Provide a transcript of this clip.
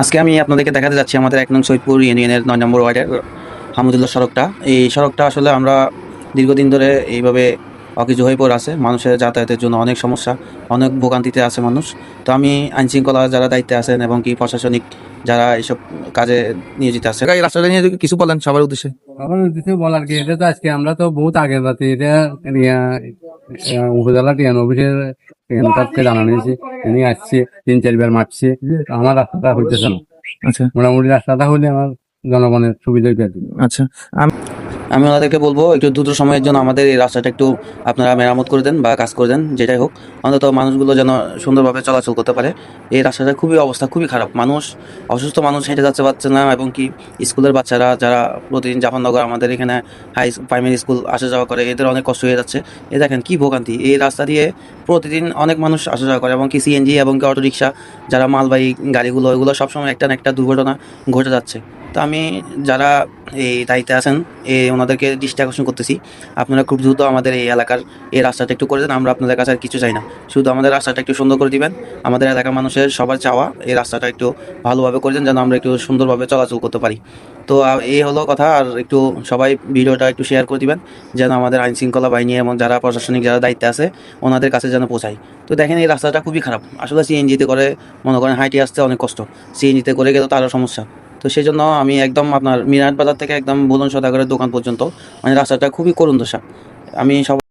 আজকে আমি আপনাদেরকে দেখাতে যাচ্ছি আমাদের ১ নং সৈয়দপুর ইউনিয়নের ৯ নম্বর ওয়ার্ডের হামুদুল্লাহ সড়কটা। এই সড়কটা আসলে আমরা দীর্ঘদিন ধরে এইভাবে অকেজো হয়ে পড়ে আছে। মানুষের যাতায়াতের জন্য অনেক সমস্যা, অনেক ভোগান্তিতে আছে মানুষ। তো আমি আইনশৃঙ্খলা যারা দায়িত্বে আছেন এবং কি প্রশাসনিক যারা এইসব কাজে নিয়োজিত আছে, এই রাস্তাটা নিয়ে যদি কিছু বলেন সবার উদ্দেশ্যে। আমার উদ্দেশ্যে বলার কি, এটা তো আজকে আমরা তো বহুত আগের রাতে এটা উপজেলা টিএন অফিসের টিএনকে জানানো হয়েছে। উনি আসছে ৩-৪ বার মারছে, আমার রাস্তাটা হইতেছে না। আচ্ছা মোটামুটি রাস্তাটা হলে আমার জনগণের সুবিধা হইতে। আচ্ছা আমি ওনাদেরকে বলবো একটু দ্রুত সময়ের জন্য আমাদের এই রাস্তাটা একটু আপনারা মেরামত করে দেন বা কাজ করে দেন, যেটাই হোক, অন্তত মানুষগুলো যেন সুন্দরভাবে চলাচল করতে পারে। এই রাস্তাটা খুবই অবস্থা খুবই খারাপ, মানুষ অসুস্থ মানুষ হেঁটে যাচ্ছে পারছে না, এবং কি স্কুলের বাচ্চারা যারা প্রতিদিন জাফরনগর আমাদের এখানে প্রাইমারি স্কুল আসা যাওয়া করে, এদের অনেক কষ্ট হয়ে যাচ্ছে। এ দেখেন কি ভোগান্তি, এই রাস্তা দিয়ে প্রতিদিন অনেক মানুষ আসা যাওয়া করে, এবং কি সিএনজি এবং কি অটোরিকশা যারা মালবাহী গাড়িগুলো, এগুলো সবসময় একটা না একটা দুর্ঘটনা ঘটে যাচ্ছে। তো আমি যারা এই দায়িত্বে আছেন ওনাদেরকে দৃষ্টি আকর্ষণ করতেছি, আপনারা খুব দ্রুত আমাদের এই এলাকার এই রাস্তাটা একটু করে দেন। আমরা আপনাদের কাছে আর কিছু চাই না, শুধু আমাদের রাস্তাটা একটু সুন্দর করে দিবেন। আমাদের এলাকার মানুষের সবার চাওয়া এই রাস্তাটা একটু ভালোভাবে করে দেন, যেন আমরা একটু সুন্দরভাবে চলাচল করতে পারি। তো এই হলো কথা। আর একটু সবাই ভিডিওটা একটু শেয়ার করে দিবেন, যেন আমাদের আইন শৃঙ্খলা বাহিনী এবং যারা প্রশাসনিক যারা দায়িত্বে আছে ওনাদের কাছে যেন পৌঁছায়। তো দেখেন এই রাস্তাটা খুবই খারাপ আসলে, সিএনজিতে করে মনে করেন হাইটে আসতে অনেক কষ্ট, সিএনজিতে করে গেলে তো আরও সমস্যা। তো সেই জন্য আমি একদম আপনার মিরাট বাজার থেকে একদম বুলন সদাগরের দোকান পর্যন্ত মানে রাস্তাটা খুবই করুণ দশা। আমি সব